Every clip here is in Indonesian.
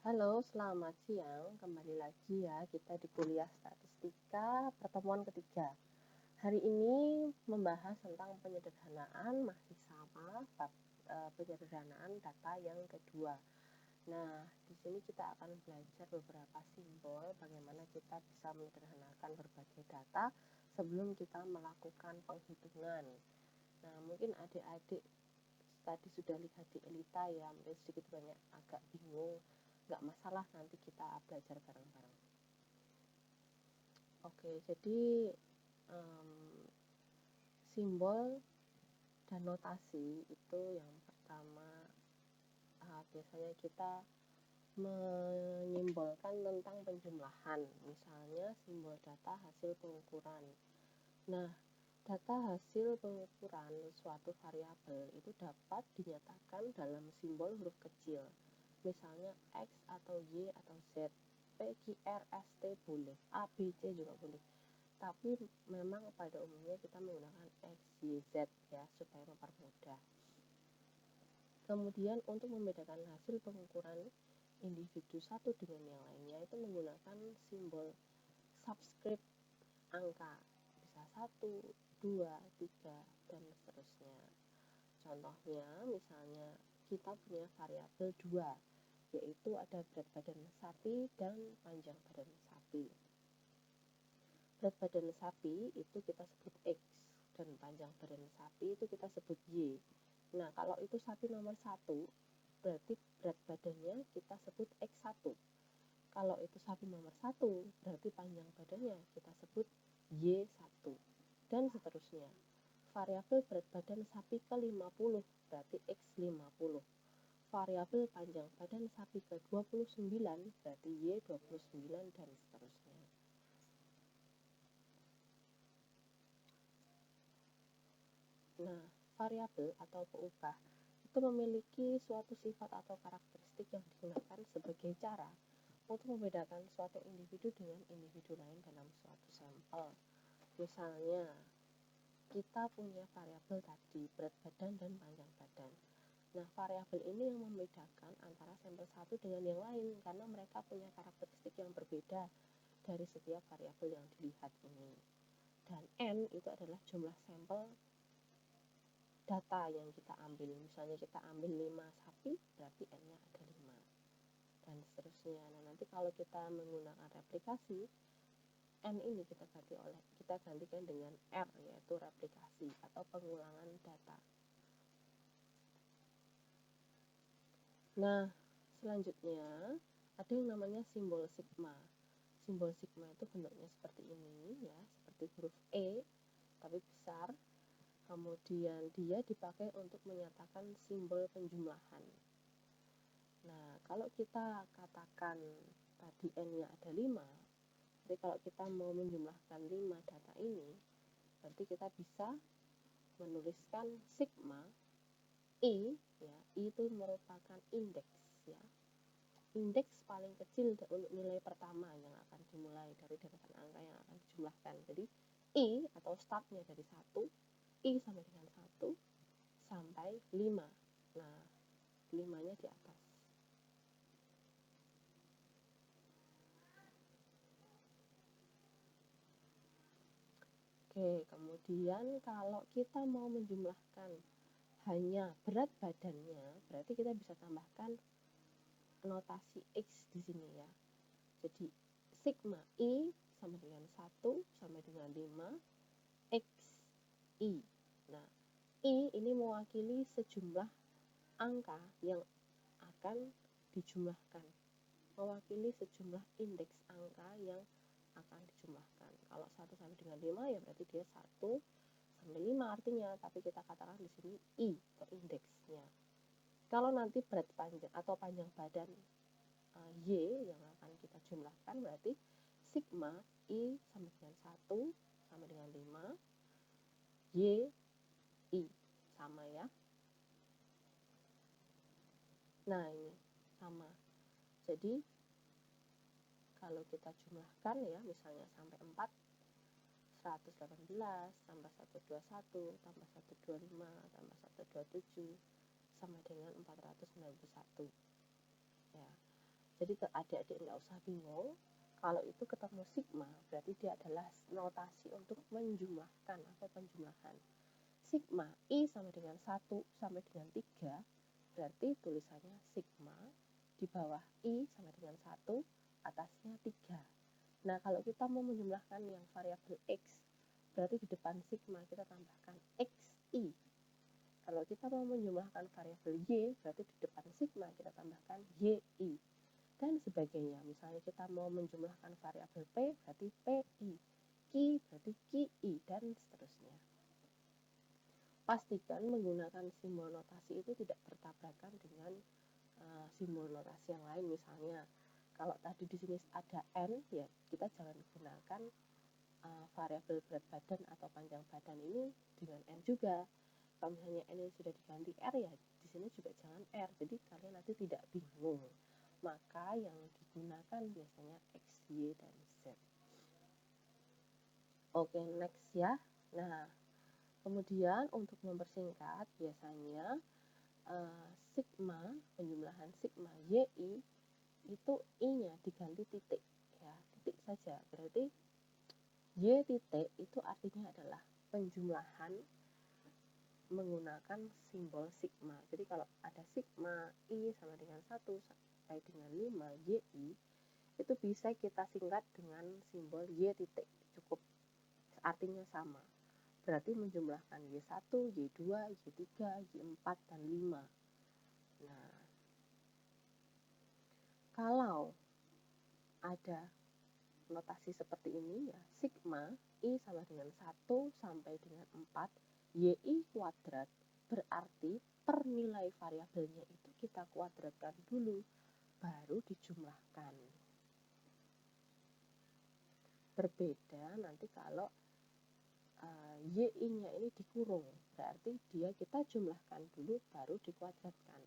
Halo, selamat siang. Kembali lagi ya kita di kuliah statistika pertemuan ketiga. Hari ini membahas tentang penyederhanaan, masih sama bab penyederhanaan data yang kedua. Nah, di sini kita akan belajar beberapa simbol bagaimana kita bisa menyederhanakan berbagai data sebelum kita melakukan penghitungan. Nah, mungkin adik-adik tadi sudah lihat di Elita ya, mungkin sedikit banyak agak bingung. Nggak masalah, nanti kita belajar bareng-bareng. Oke, jadi simbol dan notasi itu yang pertama, biasanya kita menyimbolkan tentang penjumlahan, misalnya simbol data hasil pengukuran. Nah, data hasil pengukuran suatu variabel itu dapat dinyatakan dalam simbol huruf kecil, misalnya X atau Y atau Z, P, Q, R, S, T boleh, A, B, C juga boleh. Tapi memang pada umumnya kita menggunakan X, Y, Z ya, supaya mempermudah. Kemudian untuk membedakan hasil pengukuran individu satu dengan yang lainnya itu menggunakan simbol subscript angka, bisa 1, 2, 3, dan seterusnya. Contohnya misalnya kita punya variabel 2, yaitu ada berat badan sapi dan panjang badan sapi. Berat badan sapi itu kita sebut X, dan panjang badan sapi itu kita sebut Y. Nah, kalau itu sapi nomor 1, berarti berat badannya kita sebut X1. Kalau itu sapi nomor 1, berarti panjang badannya kita sebut Y1, dan seterusnya. Variabel berat badan sapi ke-50 berarti X50. Variabel panjang badan sapi ke-29 berarti Y29, dan seterusnya. Nah, variabel atau peubah itu memiliki suatu sifat atau karakteristik yang digunakan sebagai cara untuk membedakan suatu individu dengan individu lain dalam suatu sampel. Misalnya, kita punya variabel tadi, berat badan dan panjang badan. Nah, variabel ini yang membedakan antara sampel satu dengan yang lain karena mereka punya karakteristik yang berbeda dari setiap variabel yang dilihat ini. Dan N itu adalah jumlah sampel data yang kita ambil. Misalnya kita ambil 5 sapi, berarti N-nya ada 5. Dan seterusnya. Nah, nanti kalau kita menggunakan replikasi, N ini kita gantikan dengan R, yaitu replikasi atau pengulangan data. Nah, selanjutnya ada yang namanya simbol sigma. Simbol sigma itu bentuknya seperti ini ya, seperti huruf E tapi besar. Kemudian dia dipakai untuk menyatakan simbol penjumlahan. Nah, kalau kita katakan tadi N-nya ada 5, jadi kalau kita mau menjumlahkan 5 data ini, berarti kita bisa menuliskan sigma I, ya, I itu merupakan indeks ya. Indeks paling kecil untuk nilai pertama yang akan dimulai dari deretan angka yang akan dijumlahkan. Jadi I atau startnya dari 1, I sampai dengan 1 sampai 5. Nah, 5-nya di atas. Oke, kemudian kalau kita mau menjumlahkan hanya berat badannya, berarti kita bisa tambahkan notasi X di sini ya. Jadi sigma I sama dengan 1 sampai dengan 5 X I. Nah, I ini mewakili sejumlah angka yang akan dijumlahkan, mewakili sejumlah indeks angka yang akan dijumlahkan. Kalau 1 sampai dengan 5 ya berarti dia 1 sampai 5 artinya, tapi kita katakan di sini I atau indeksnya. Kalau nanti berat panjang atau panjang badan Y yang akan kita jumlahkan berarti sigma I sama dengan 1 sama dengan 5 Y I sama ya. Nah, ini sama. Jadi kalau kita jumlahkan ya, misalnya sampai 4, 118 tambah 121 tambah 125 tambah 127 sama dengan 491 ya. Jadi adik-adik nggak usah bingung, kalau itu ketemu sigma berarti dia adalah notasi untuk menjumlahkan atau penjumlahan. Sigma I sama dengan 1 sampai dengan 3, berarti tulisannya sigma, di bawah I sama dengan 1, atasnya 3. Nah, kalau kita mau menjumlahkan yang variabel X, berarti di depan sigma kita tambahkan XI. Kalau kita mau menjumlahkan variabel Y, berarti di depan sigma kita tambahkan YI. Dan sebagainya. Misalnya kita mau menjumlahkan variabel P, berarti PI. Q berarti QI, dan seterusnya. Pastikan menggunakan simbol notasi itu tidak bertabrakan dengan simbol notasi yang lain. Misalnya, kalau tadi di sini ada N, ya kita jangan gunakan variabel berat badan atau panjang badan ini dengan N juga. Kalau misalnya N ini sudah diganti R, ya di sini juga jangan R. Jadi kalian nanti tidak bingung. Maka yang digunakan biasanya X, Y, dan Z. Oke, next ya. Nah, kemudian untuk mempersingkat biasanya sigma, penjumlahan sigma YI itu I-nya diganti titik ya, titik saja. Berarti Y titik itu artinya adalah penjumlahan menggunakan simbol sigma. Jadi kalau ada sigma I sama dengan 1 sampai dengan 5 YI, itu bisa kita singkat dengan simbol Y titik, cukup artinya sama. Berarti menjumlahkan Y1, Y2, Y3, Y4, dan 5. Nah, kalau ada notasi seperti ini ya, sigma I sama dengan 1 sampai dengan 4 YI kuadrat, berarti per nilai variabelnya itu kita kuadratkan dulu, baru dijumlahkan. Berbeda nanti kalau YI-nya ini dikurung, berarti kita jumlahkan dulu baru dikuadratkan.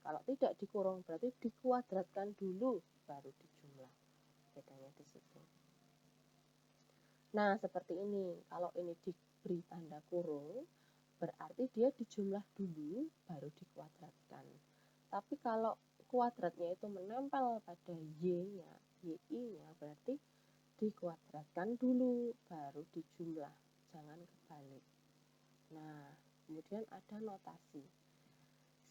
Kalau tidak dikurung berarti dikuadratkan dulu baru dijumlah. Bedanya di situ. Nah, seperti ini. Kalau ini diberi tanda kurung, berarti dia dijumlah dulu baru dikuadratkan. Tapi kalau kuadratnya itu menempel pada Y-nya, YI-nya, berarti dikuadratkan dulu baru dijumlah. Jangan kebalik. Nah, kemudian ada notasi.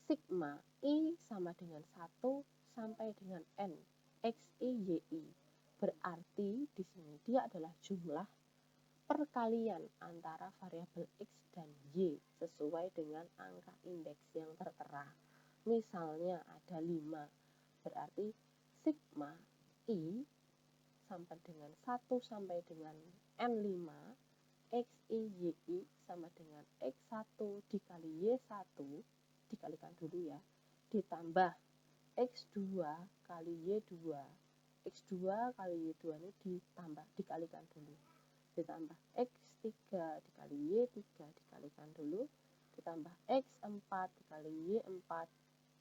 Sigma I sama dengan 1 sampai dengan N XI YI. Berarti di sini dia adalah jumlah perkalian antara variabel X dan Y sesuai dengan angka indeks yang tertera. Misalnya ada 5. Berarti sigma I sampai dengan 1 sampai dengan N5 XI YI sama dengan X1 dikali Y1, dikalikan dulu ya, ditambah X2 kali Y2. X2 kali Y2 ini dikalikan dulu. Ditambah X3 dikali Y3 dikalikan dulu. Ditambah X4 dikali Y4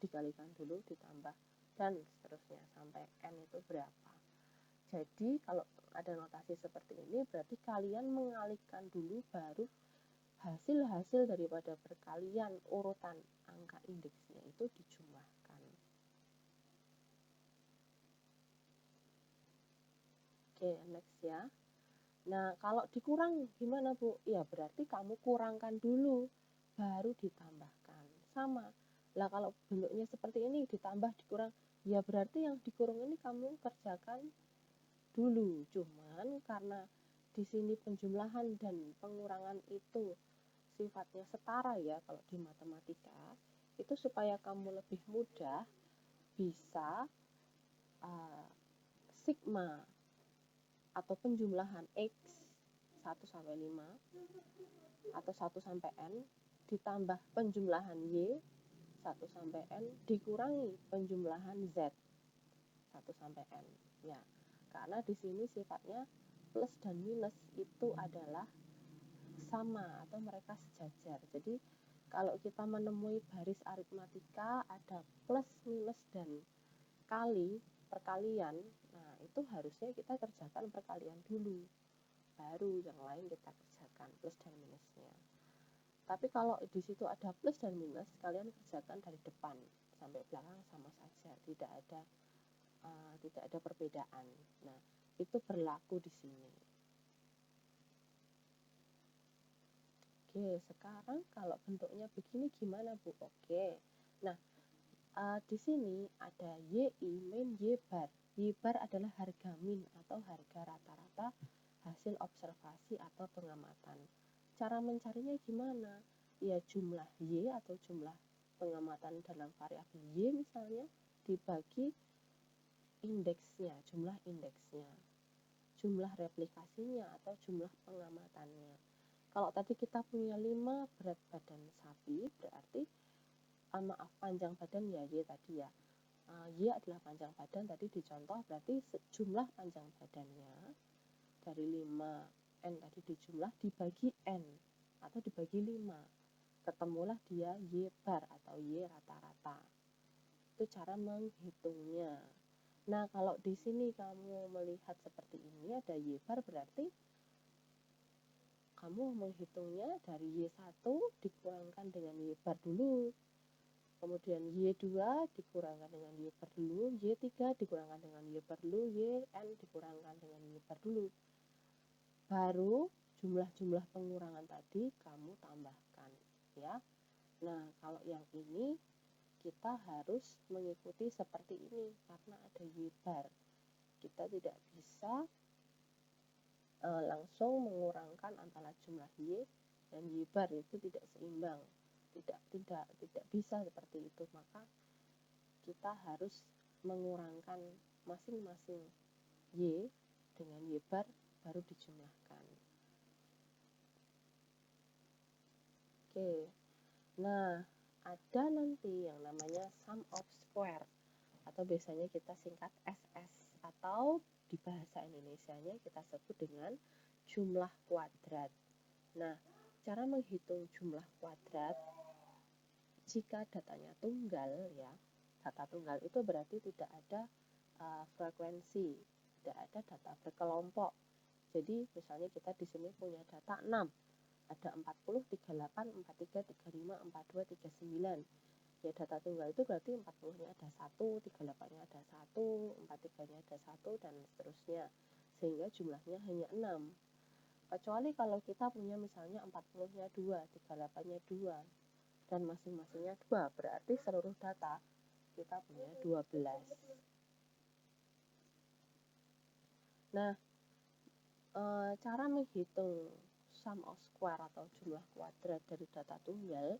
dikalikan dulu. Ditambah dan seterusnya sampai N itu berapa. Jadi kalau ada notasi seperti ini berarti kalian mengalihkan dulu baru hasil-hasil daripada perkalian urutan angka indeksnya itu dijumlahkan. Oke, next ya. Nah, kalau dikurang gimana, Bu? Ya, berarti kamu kurangkan dulu baru ditambahkan. Sama. Lah kalau bentuknya seperti ini ditambah dikurang, ya berarti yang dikurung ini kamu kerjakan dulu. Cuman karena di sini penjumlahan dan pengurangan itu sifatnya setara ya kalau di matematika, itu supaya kamu lebih mudah bisa sigma atau penjumlahan X 1 sampai 5 atau 1 sampai N ditambah penjumlahan Y 1 sampai N dikurangi penjumlahan Z 1 sampai N ya. Karena di sini sifatnya plus dan minus itu adalah sama atau mereka sejajar. Jadi kalau kita menemui baris aritmatika ada plus, minus, dan kali, perkalian, nah itu harusnya kita kerjakan perkalian dulu. Baru yang lain kita kerjakan plus dan minusnya. Tapi kalau di situ ada plus dan minus, kalian kerjakan dari depan sampai belakang sama saja. Tidak ada tidak ada perbedaan. Nah, itu berlaku di sini. Oke, sekarang kalau bentuknya begini gimana, Bu? Oke. Nah, di sini ada YI min Y bar. Y bar adalah harga min atau harga rata-rata hasil observasi atau pengamatan. Cara mencarinya gimana? Ya jumlah Y atau jumlah pengamatan dalam variabel Y misalnya dibagi indeksnya, jumlah indeksnya, jumlah replikasinya atau jumlah pengamatannya. Kalau tadi kita punya 5 berat badan sapi, berarti maaf panjang badan ya Y tadi ya. Y adalah panjang badan tadi dicontoh, berarti jumlah panjang badannya dari 5 N tadi dijumlah dibagi N atau dibagi 5. Ketemulah dia Y bar atau Y rata-rata. Itu cara menghitungnya. Nah, kalau di sini kamu melihat seperti ini ada Y bar, berarti kamu menghitungnya dari Y1 dikurangkan dengan Y bar dulu. Kemudian Y2 dikurangkan dengan Y bar dulu, Y3 dikurangkan dengan Y bar dulu, Yn dikurangkan dengan Y bar dulu. Baru jumlah-jumlah pengurangan tadi kamu tambahkan, ya. Nah, kalau yang ini kita harus mengikuti seperti ini karena ada Y bar. Kita tidak bisa langsung mengurangkan antara jumlah Y dan Y bar, itu tidak seimbang. Tidak bisa seperti itu, maka kita harus mengurangkan masing-masing Y dengan Y bar baru dijumlahkan. Oke, nah ada nanti yang namanya sum of square atau biasanya kita singkat SS atau di bahasa Indonesianya kita sebut dengan jumlah kuadrat. Nah, cara menghitung jumlah kuadrat jika datanya tunggal ya, data tunggal itu berarti tidak ada frekuensi, tidak ada data berkelompok. Jadi misalnya kita di sini punya data 6, ada 40, 38, 43, 35, 42, 39. Ya data tunggal itu berarti 40-nya ada 1, 38-nya ada 1, 43-nya ada 1 dan seterusnya. Sehingga jumlahnya hanya 6. Kecuali kalau kita punya misalnya 40-nya 2, 38-nya 2 dan masing-masingnya 2, berarti seluruh data kita punya 12. Nah, cara menghitung sum of square atau jumlah kuadrat dari data tunggal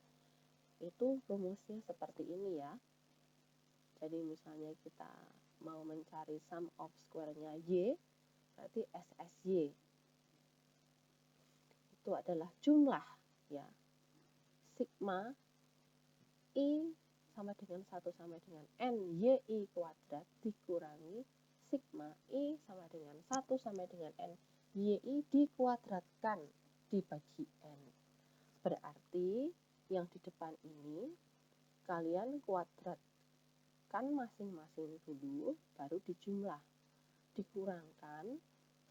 itu rumusnya seperti ini ya. Jadi misalnya kita mau mencari sum of square-nya Y, berarti SSY itu adalah jumlah ya sigma I sama dengan 1 sama dengan N YI kuadrat dikurangi sigma I sama dengan 1 sama dengan N YI dikuadratkan dibagi N. Berarti yang di depan ini kalian kuadratkan masing-masing dulu baru dijumlah. Dikurangkan,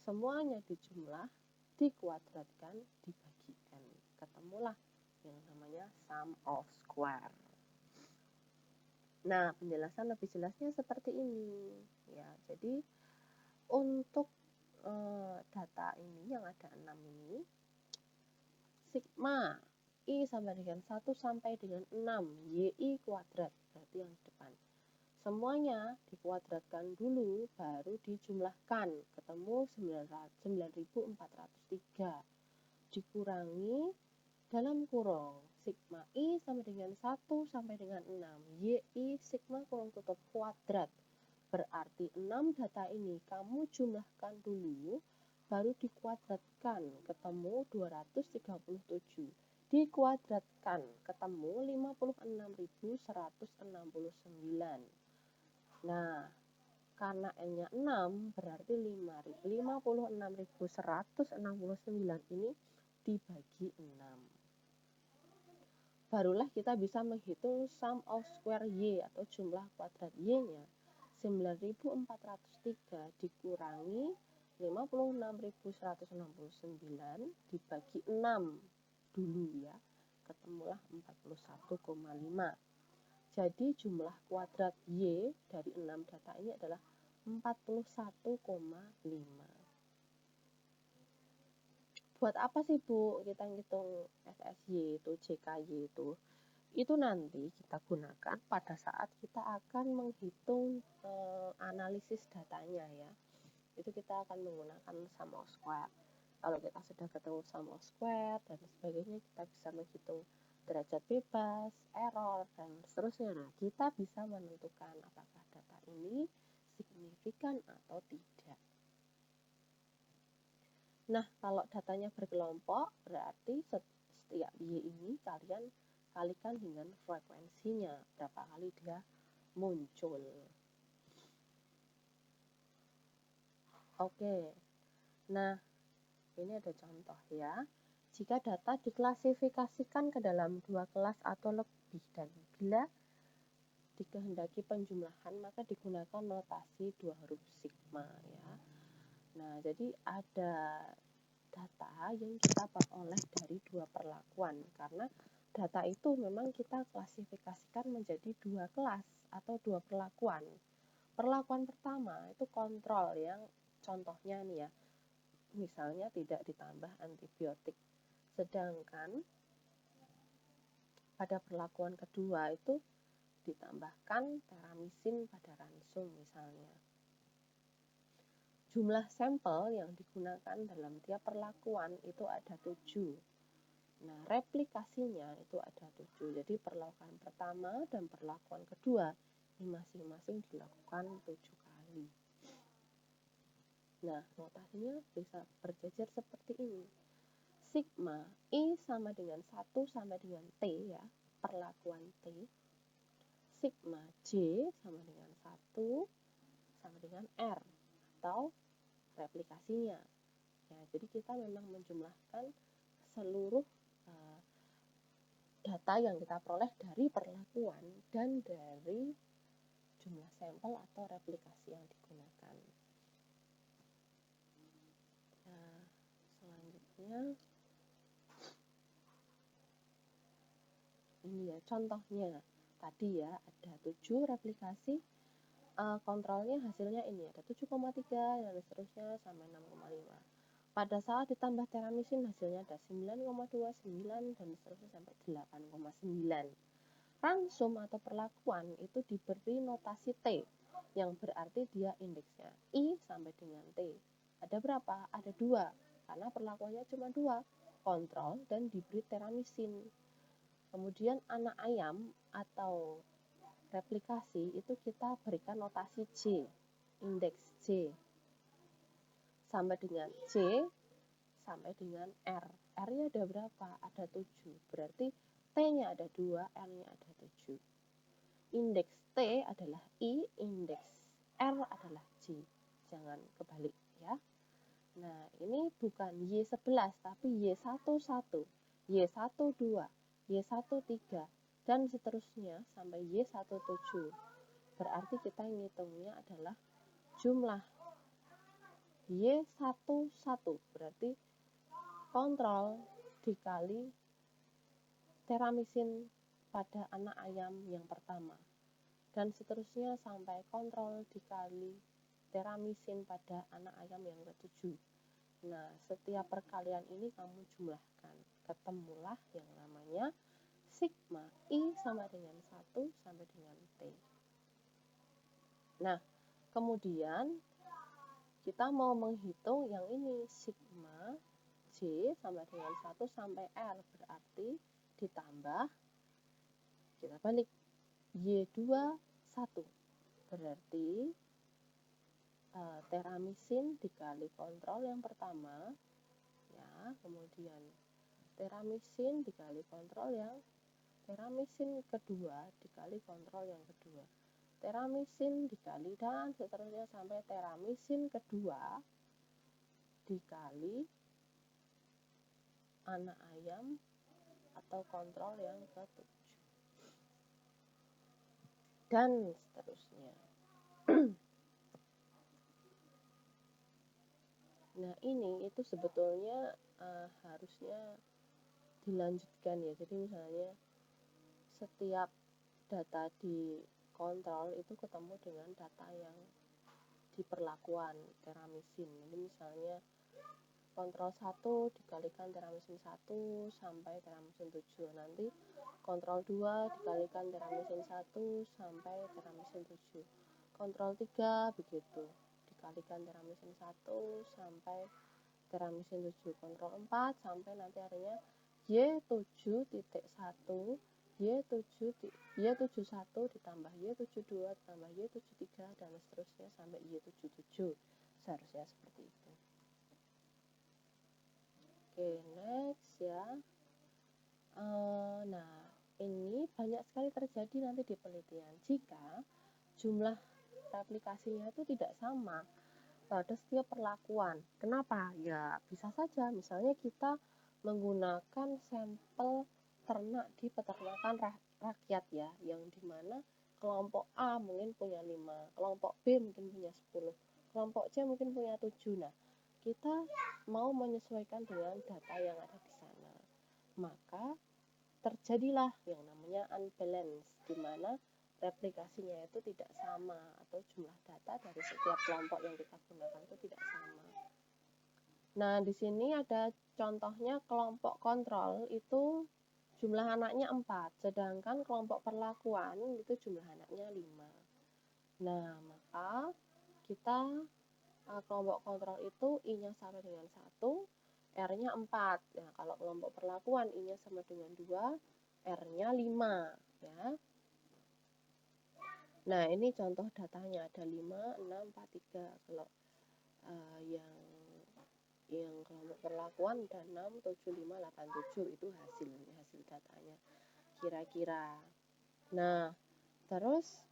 semuanya dijumlah, dikuadratkan, dibagi N. Ketemulah yang namanya sum of square. Nah, penjelasan lebih jelasnya seperti ini ya. Jadi untuk data ini yang ada 6 ini, sigma I sama dengan 1 sampai dengan 6 YI kuadrat, berarti yang di depan. Semuanya dikuadratkan dulu baru dijumlahkan, ketemu 9403 dikurangi dalam kurung sigma I sama dengan 1 sampai dengan 6 YI sigma kurung tutup kuadrat, berarti 6 data ini kamu jumlahkan dulu baru dikuadratkan, ketemu 237 dikuadratkan, ketemu 56.169. Nah, karena N-nya 6 berarti 56.169 ini dibagi 6. Barulah kita bisa menghitung sum of square Y atau jumlah kuadrat Y-nya. 9.403 dikurangi 56.169 dibagi 6 dulu ya. Ketemulah 41,5. Jadi jumlah kuadrat Y dari 6 data ini adalah 41,5. Buat apa sih Bu kita ngitung SSY itu, JKY itu? Itu nanti kita gunakan pada saat kita akan menghitung analisis datanya ya. Itu kita akan menggunakan sum of square. Kalau kita sudah ketemu sum of square dan sebagainya, kita bisa menghitung derajat bebas, error, dan seterusnya. Nah, kita bisa menentukan apakah data ini signifikan atau tidak. Nah, kalau datanya berkelompok, berarti setiap Y ini kalian kalikan dengan frekuensinya, berapa kali dia muncul. Oke, nah ini ada contoh ya. Jika data diklasifikasikan ke dalam 2 kelas atau lebih dan bila dikehendaki penjumlahan, maka digunakan notasi 2 huruf sigma ya. Nah, jadi ada data yang kita peroleh dari 2 perlakuan, karena data itu memang kita klasifikasikan menjadi 2 kelas atau 2 perlakuan. Perlakuan pertama itu kontrol yang contohnya nih ya, misalnya tidak ditambah antibiotik. Sedangkan pada perlakuan kedua itu ditambahkan teramisin pada ransum misalnya. Jumlah sampel yang digunakan dalam tiap perlakuan itu ada 7. Nah, replikasinya itu ada 7. Jadi perlakuan pertama dan perlakuan kedua ini masing-masing dilakukan 7 kali. Nah, notasinya bisa berjejer seperti ini. Sigma I sama dengan 1 sama dengan T ya, perlakuan T. Sigma J sama dengan 1 sama dengan R atau replikasinya. Ya, jadi kita memang menjumlahkan seluruh data yang kita peroleh dari perlakuan dan dari jumlah sampel atau replikasi yang digunakan. Nah, selanjutnya ini ya contohnya. Tadi ya ada 7 replikasi, kontrolnya hasilnya ini ada 7,3 dan seterusnya sampai 6,5. Pada saat ditambah teramisin hasilnya ada 9,29 dan seterusnya sampai 8,9. Ransum atau perlakuan itu diberi notasi T yang berarti dia indeksnya I sampai dengan T. Ada berapa? Ada 2 karena perlakuannya cuma 2, kontrol dan diberi teramisin. Kemudian anak ayam atau replikasi itu kita berikan notasi J, indeks J sampai dengan C sampai dengan R. R-nya ada berapa? Ada 7. Berarti T-nya ada 2, R-nya ada 7. Indeks T adalah I, indeks R adalah J. Jangan kebalik ya. Nah, ini bukan Y11 tapi Y11, Y12, Y13 dan seterusnya sampai Y17. Berarti kita ngitungnya adalah jumlah Y11, berarti kontrol dikali teramisin pada anak ayam yang pertama. Dan seterusnya sampai kontrol dikali teramisin pada anak ayam yang ke-7. Nah, setiap perkalian ini kamu jumlahkan. Ketemulah yang namanya sigma I sama dengan 1 sampai dengan T. Nah, kemudian kita mau menghitung yang ini, sigma J sama dengan 1 sampai R, berarti ditambah, kita balik, Y21, berarti teramisin dikali kontrol yang pertama, ya, kemudian teramisin dikali kontrol yang teramisin kedua dikali kontrol yang kedua. Teramisin dikali dan seterusnya sampai teramisin kedua dikali anak ayam atau kontrol yang ke-7 dan seterusnya. Nah, ini itu sebetulnya harusnya dilanjutkan ya. Jadi misalnya setiap data di kontrol itu ketemu dengan data yang di perlakuan teramisin. Jadi misalnya kontrol 1 dikalikan teramisin 1 sampai teramisin 7. Nanti kontrol 2 dikalikan teramisin 1 sampai teramisin 7. Kontrol 3 begitu, dikalikan teramisin 1 sampai teramisin 7. Kontrol 4 sampai nanti akhirnya Y7.1 Y71 ditambah Y72 ditambah Y73 dan seterusnya sampai Y77. Seharusnya seperti itu. Oke, next ya. Nah, ini banyak sekali terjadi nanti di penelitian jika jumlah replikasinya itu tidak sama pada setiap perlakuan. Kenapa? Ya, bisa saja misalnya kita menggunakan sampel ternak di peternakan rakyat ya, yang dimana kelompok A mungkin punya 5, kelompok B mungkin punya 10, kelompok C mungkin punya 7. Nah, kita mau menyesuaikan dengan data yang ada di sana. Maka terjadilah yang namanya unbalance, di mana replikasinya itu tidak sama atau jumlah data dari setiap kelompok yang kita gunakan itu tidak sama. Nah, di sini ada contohnya kelompok kontrol itu jumlah anaknya 4, sedangkan kelompok perlakuan itu jumlah anaknya 5. Nah, maka kita kelompok kontrol itu I-nya sama dengan 1, R-nya 4. Nah, kalau kelompok perlakuan I-nya sama dengan 2, R-nya 5 ya. Nah, ini contoh datanya ada 5, 6, 4, 3. Kalau yang kelompok perlakuan ada 6, 7, 5, 8, 7 itu hasil datanya kira-kira. Nah, terus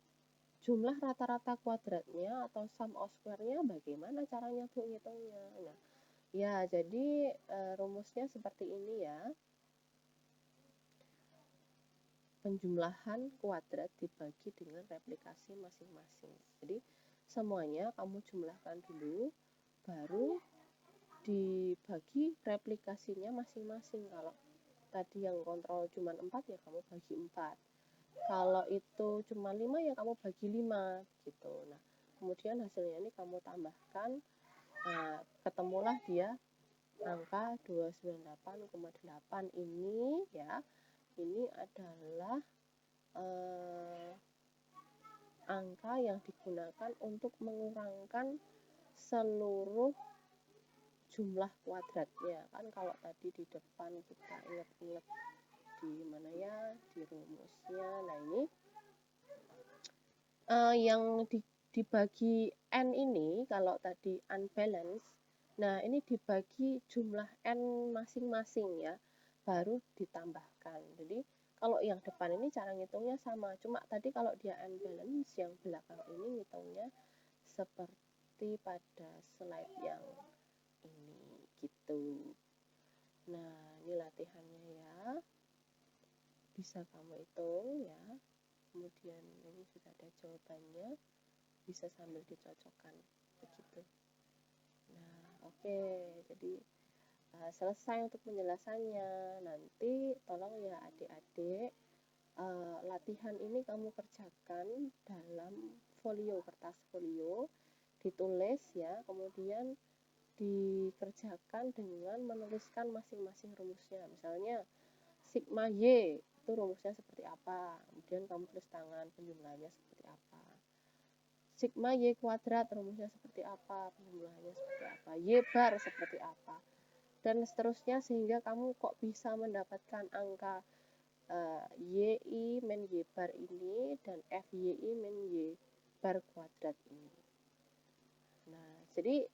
jumlah rata-rata kuadratnya atau sum of square-nya bagaimana caranya Bu ngitungnya? Nah, ya jadi rumusnya seperti ini ya. Penjumlahan kuadrat dibagi dengan replikasi masing-masing. Jadi semuanya kamu jumlahkan dulu, baru dibagi replikasinya masing-masing. Kalau tadi yang kontrol cuma 4 ya kamu bagi 4. Kalau itu cuma 5 ya kamu bagi 5 gitu. Nah, kemudian hasilnya ini kamu tambahkan, ketemulah dia angka 298,8 ini ya. Ini adalah angka yang digunakan untuk mengurangkan seluruh jumlah kuadratnya. Kan kalau tadi di depan kita ingat-ingat di mana ya, di rumusnya. Nah, ini yang dibagi N ini kalau tadi unbalance, nah ini dibagi jumlah N masing-masing ya, baru ditambahkan. Jadi kalau yang depan ini cara ngitungnya sama, cuma tadi kalau dia unbalance, yang belakang ini ngitungnya seperti pada slide yang ini gitu. Nah, ini latihannya ya, bisa kamu hitung ya. Kemudian ini sudah ada jawabannya, bisa sambil dicocokkan begitu. Nah, oke, jadi selesai untuk penjelasannya. Nanti tolong ya adik-adik, latihan ini kamu kerjakan dalam folio, kertas folio, ditulis ya, kemudian dikerjakan dengan menuliskan masing-masing rumusnya. Misalnya sigma Y itu rumusnya seperti apa, kemudian kamu tulis tangan penjumlahannya seperti apa. Sigma Y kuadrat rumusnya seperti apa, penjumlahannya seperti apa, Y bar seperti apa, dan seterusnya, sehingga kamu kok bisa mendapatkan angka YI min Y bar ini dan FYI min Y bar kuadrat ini. Nah, jadi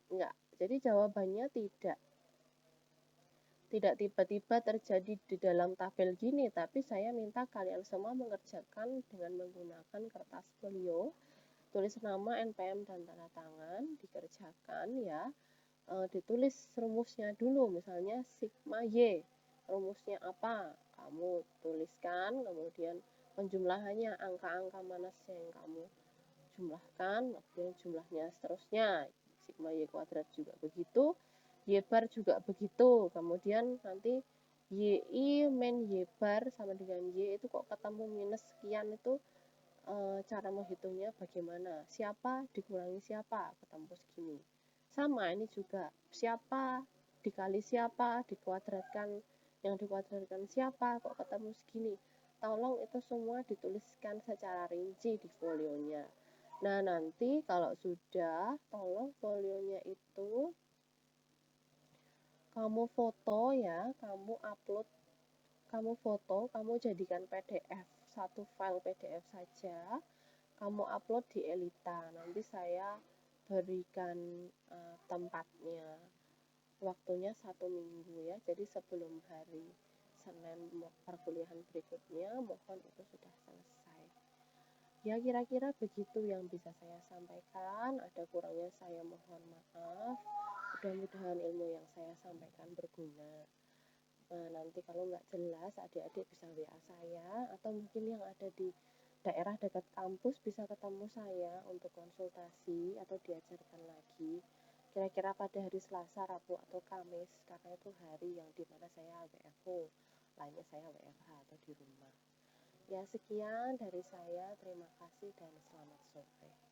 jawabannya tidak tiba-tiba terjadi di dalam tabel gini, tapi saya minta kalian semua mengerjakan dengan menggunakan kertas folio, tulis nama, NPM, dan tanda tangan, dikerjakan ya. Ditulis rumusnya dulu, misalnya sigma Y, rumusnya apa? Kamu tuliskan, kemudian penjumlahannya, angka-angka mana sih yang kamu jumlahkan, kemudian jumlahnya seterusnya, sigma Y kuadrat juga begitu, Y bar juga begitu, kemudian nanti YI min Y bar sama dengan Y itu kok ketemu minus sekian, itu cara menghitungnya bagaimana, siapa dikurangi siapa ketemu segini. Sama ini juga, siapa dikali siapa dikuadratkan, yang dikuadratkan siapa kok ketemu segini. Tolong itu semua dituliskan secara rinci di folionya. Nah, nanti kalau sudah, tolong folionya itu kamu foto ya, kamu upload, kamu foto, kamu jadikan PDF, satu file PDF saja, kamu upload di Elita. Nanti saya berikan tempatnya, waktunya 1 minggu ya, jadi sebelum hari Senin perkuliahan berikutnya mohon itu sudah selesai. Ya, kira-kira begitu yang bisa saya sampaikan. Ada kurangnya saya mohon maaf. Mudah-mudahan ilmu yang saya sampaikan berguna. Nah, nanti kalau nggak jelas, adik-adik bisa WA saya, atau mungkin yang ada di daerah dekat kampus bisa ketemu saya untuk konsultasi atau diajarkan lagi. Kira-kira pada hari Selasa, Rabu, atau Kamis, karena itu hari yang dimana saya WFO, lainnya saya WFH atau di rumah. Ya, sekian dari saya. Terima kasih dan selamat sore.